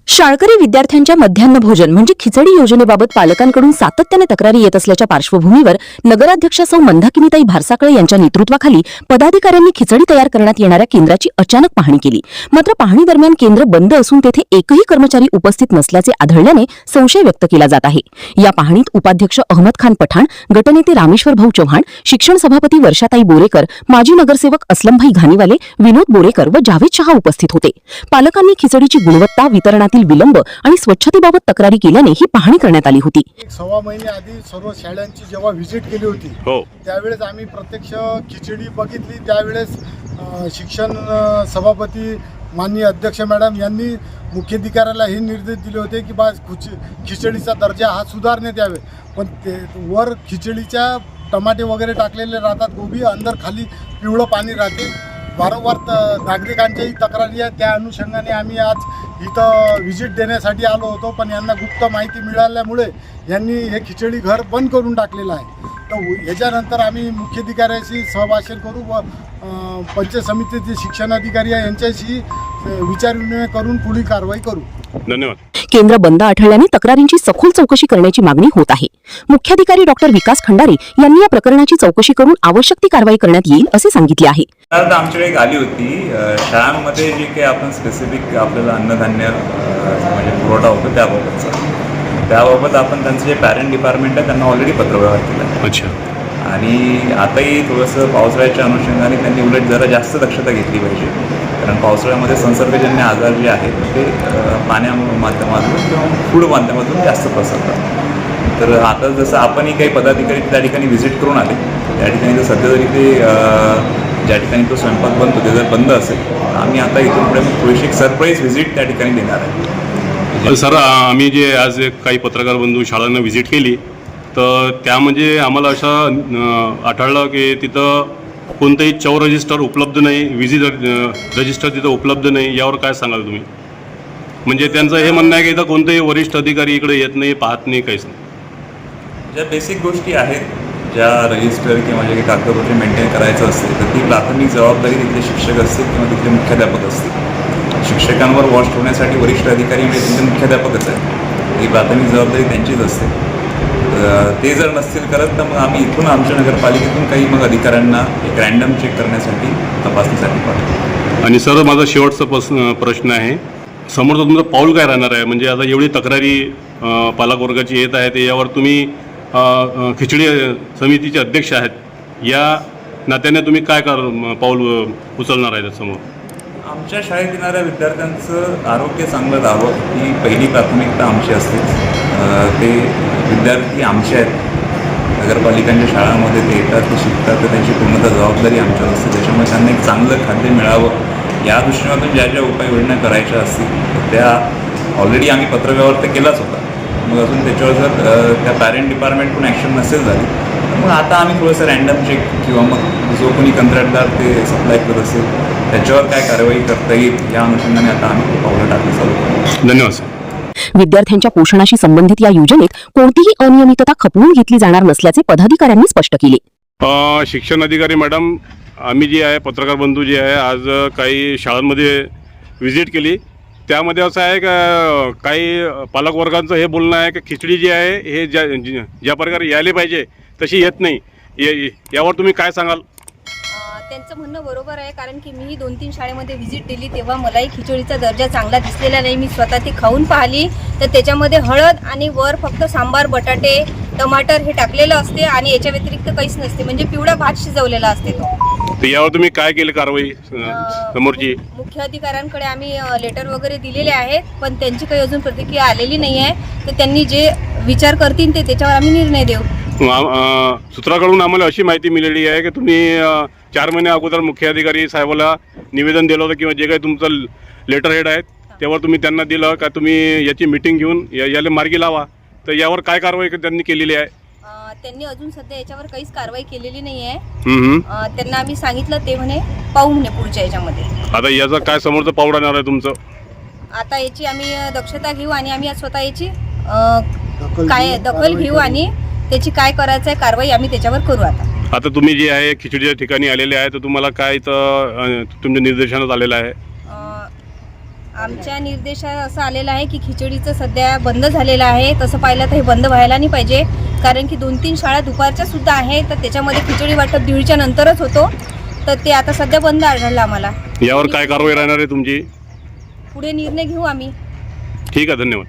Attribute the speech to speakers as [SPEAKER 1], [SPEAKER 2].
[SPEAKER 1] शाळकरी विद्यार्थ्यांच्या मध्यान्ह भोजन म्हणजे खिचडी योजनेबाबत पालकांकडून सातत्याने तक्रारी येत असल्याच्या पार्श्वभूमीवर नगराध्यक्षा सौ मंदाकिनीताई भारसाकळे यांच्या नेतृत्वाखाली पदाधिकाऱ्यांनी खिचडी तयार करण्यात येणाऱ्या केंद्राची अचानक पाहणी केली। मात्र पाहणी दरम्यान केंद्र बंद असून तेथे एकही कर्मचारी उपस्थित नसल्याचे आढळल्याने संशय व्यक्त केला जात आहे। या पाहणीत उपाध्यक्ष अहमद खान पठाण, गटनेते रामेश्वर भाऊ चव्हाण, शिक्षण सभापती वर्षाताई बोरेकर, माजी नगरसेवक असलमभाई घानीवाले, विनोद बोरेकर व जावेद शहा उपस्थित होते। पालकांनी खिचडीची गुणवत्ता, वितरणातील विलंब आणि स्वच्छतेबाबत तक्रारी केल्याने ही पाहणी करण्यात आली होती।
[SPEAKER 2] एक सव्वा महिने आधी सर्व शाळांची जेव्हा व्हिजिट केली होती त्यावेळेस आम्ही प्रत्यक्ष खिचडी बघितली। त्यावेळेस शिक्षण सभापती माननीय अध्यक्ष मॅडम यांनी मुख्याधिकाऱ्याला हे निर्देश दिले होते की बा खिचडीचा दर्जा हा सुधारण्यात यावे, पण ते वर खिचडीच्या टमाटे वगैरे टाकलेले राहतात, गोबी अंदर खाली पिवळं पाणी राहते। वारंवार नागरिकांच्याही तक्रारी आहे, त्या अनुषंगाने आम्ही आज इथं व्हिजिट देण्यासाठी आलो होतो, पण यांना गुप्त माहिती मिळाल्यामुळे यांनी हे खिचडी घर बंद करून टाकलेलं आहे। तर याच्यानंतर आम्ही मुख्याधिकाऱ्याशी सहभाषण करू व पंचायत समितीचे शिक्षणाधिकारी यांच्याशी विचारविनिमय करून पुढील कारवाई करू।
[SPEAKER 3] धन्यवाद।
[SPEAKER 1] केंद्र बंद आढळल्याने तक्रारींची सखोल चौकशी करण्याची मागणी होत आहे। मुख्याधिकारी डॉक्टर विकास खंडारे यांनी या प्रकरणाची चौकशी करून आवश्यक ती कारवाई करण्यात येईल असे सांगितले आहे।
[SPEAKER 4] आमच्याकडे एक आली होती शाळांमध्ये जे काही आपण स्पेसिफिक आपल्याला अन्नधान्य म्हणजे पुरवठा होतो त्याबाबत आपण त्यांचं जे पॅरेंट डिपार्टमेंट आहे त्यांना ऑलरेडी पत्रव्यवहार केला।
[SPEAKER 3] अच्छा।
[SPEAKER 4] आणि आताही थोडंसं पावसाळ्याच्या अनुषंगाने त्यांनी उलट जरा जास्त दक्षता घेतली पाहिजे, कारण पावसाळ्यामध्ये संसर्गजन्य आजार जे आहेत ते पाण्या माध्यमातून किंवा फूड माध्यमातून जास्त पसरतात। तर आता जसं आपणही काही पदाधिकारी त्या ठिकाणी व्हिजिट करून आले, त्या ठिकाणी जर सध्या जरी ते ज्या ठिकाणी तो स्वयंपाक बंद होते जर बंद असेल, आम्ही आता इथून पुढे थोडीशी एक सरप्राईज व्हिजिट त्या ठिकाणी देणार आहे।
[SPEAKER 3] सर, आम्ही जे आज काही पत्रकार बंधू शाळांना व्हिजिट केली तर त्यामध्ये आम्हाला असं आढळलं की तिथं कोणतंही चौ रजिस्टर उपलब्ध नाही, विजिट रजिस्टर तिथं उपलब्ध नाही। यावर काय सांगाल तुम्ही? म्हणजे त्यांचं हे म्हणणं आहे की इथं कोणतेही वरिष्ठ अधिकारी इकडे येत नाही, पाहत नाही, काहीच नाही।
[SPEAKER 4] ज्या बेसिक गोष्टी आहेत, ज्या रजिस्टर किंवा जे काही कागदपत्रे मेंटेन करायचं असते तर ती प्राथमिक जबाबदारी तिथले शिक्षक असतील किंवा तिथले मुख्याध्यापक असतील। शिक्षकांवर वॉच ठेवण्यासाठी वरिष्ठ अधिकारी म्हणजे तिथले मुख्याध्यापकच आहे, ही प्राथमिक जबाबदारी त्यांचीच असते। ते जर नसतील करत तर मग आम्ही इथून आमच्या नगरपालिकेतून काही मग अधिकाऱ्यांना एक रँडम चेक करण्यासाठी तपासणीसाठी पाठवतो।
[SPEAKER 3] आणि सर, माझा शेवटचा प्रश्न आहे, समोरचं तुमचं पाऊल काय राहणार आहे? म्हणजे आता एवढी तक्रारी पालकवर्गाची येत आहे, यावर तुम्ही खिचडी समितीचे अध्यक्ष आहेत, या नात्याने तुम्ही काय पाऊल उचलणार आहे त्यासमोर?
[SPEAKER 4] आमच्या शाळेत येणाऱ्या विद्यार्थ्यांचं आरोग्य चांगलं राहावं ही पहिली प्राथमिकता आमची असतेच। ते विद्यार्थी आमचे आहेत, नगरपालिकांच्या शाळांमध्ये ते येतात, ते शिकतात, तर त्यांची पूर्णतः जबाबदारी आमच्यावर असते। त्याच्यामुळे त्यांना एक चांगलं खाद्य मिळावं या दृष्टीने ज्या ज्या उपाययोजना करायच्या असतील त्या ऑलरेडी आम्ही पत्रव्यवहार तर केलाच होता। मग अजून त्याच्यावर जर त्या पॅरेंट डिपार्टमेंटकडून ॲक्शन नसेल झाली तर मग आता आम्ही थोडंसं रँडम चेक किंवा मग जो कोणी कंत्राटदार ते सप्लाय करत असेल त्याच्यावर काय कारवाई करता येईल या अनुषंगाने आता आम्ही पावलं टाकली चालू करू।
[SPEAKER 3] धन्यवाद सर।
[SPEAKER 1] विद्यार्थ्यांच्या पोषणाशी संबंधित या योजनेत कोणतीही अनियमितता खपवून घेतली जाणार नसल्याचे पदाधिकाऱ्यांनी स्पष्ट केले।
[SPEAKER 3] शिक्षण अधिकारी मॅडम, आम्ही जे आहे पत्रकार बंधू जे आहे आज काही शाळांमध्ये व्हिजिट केली, त्यामध्ये असं आहे का काही पालकवर्गांचं हे बोलणं आहे की खिचडी जी आहे हे ज्या प्रकारे यायला पाहिजे तशी येत नाही। यावर तुम्ही काय सांगाल?
[SPEAKER 5] त्यांचं म्हणणं बरोबर आहे, कारण की मीही 2-3 शाळेमध्ये व्हिजिट दिली तेव्हा मलाही खिचडीचा दर्जा चांगला दिसलेला नाही। मी स्वतः ती खाऊन पाहिली तर त्याच्यामध्ये हळद आणि वर फक्त सांबार, बटाटे, टमाटर हे टाकलेलं असते आणि याच्या व्यतिरिक्त काहीच नसते, म्हणजे पिवळा भात शिजवलेला असते तो।
[SPEAKER 3] तर यावर तुम्ही काय केली कारवाई समोरची?
[SPEAKER 5] मुख्य अधिकाऱ्यांकडे आम्ही लेटर वगैरे दिलेले आहेत, पण त्यांची काही अजून प्रतिक्रिया आलेली नाही आहे। तर त्यांनी जे विचार करतील ते त्याच्यावर आम्ही निर्णय देऊ।
[SPEAKER 3] सूत्राकडून आम्हाला अशी माहिती मिळाली आहे की तुम्ही 4 महिने अगोदर मुख्य अधिकारी साहेबाला निवेदन दिलं होतं किंवा जे काही तुमचं लेटर हेड आहेत त्यावर तुम्ही त्यांना दिलं का तुम्ही याची मीटिंग घेऊन याला मार्गी लावा, तर यावर काय कारवाई त्यांनी केलेली आहे?
[SPEAKER 5] त्यांनी अजून सध्या याच्यावर काहीच कारवाई केलेली नाही आहे। त्यांना आम्ही सांगितलं, ते म्हणे पाहू म्हणे पुढच्या याच्यामध्ये।
[SPEAKER 3] आता याचं काय समोरचं पाऊल राहणार आहे तुमचं?
[SPEAKER 5] आता याची आम्ही दक्षता घेऊ आणि आम्ही स्वतः याची काय दखल घेऊ आणि त्याची काय करायचं आहे कारवाई आम्ही त्याच्यावर करू। आता
[SPEAKER 3] तुम्ही जे आहे खिचडीच्या ठिकाणी आलेले आहे तर तुम्हाला काय तुमच्या निर्देशनात आलेलं आहे?
[SPEAKER 5] आमच्या निर्देशात असं आलेलं आहे की खिचडीचं सध्या बंद झालेलं आहे. तसं पाहिलं तर हे बंद व्हायला नाही पाहिजे, कारण की 2-3 शाळा दुपारच्या सुद्धा आहे, तर त्याच्यामध्ये खिचडी वाटप 1:30च्या नंतरच होतो. तर ते आता सध्या बंद आढळलं आम्हाला.
[SPEAKER 3] यावर काय कारवाई राहणार आहे तुमची?
[SPEAKER 5] पुढे निर्णय घेऊ आम्ही.
[SPEAKER 3] ठीक आहे, धन्यवाद.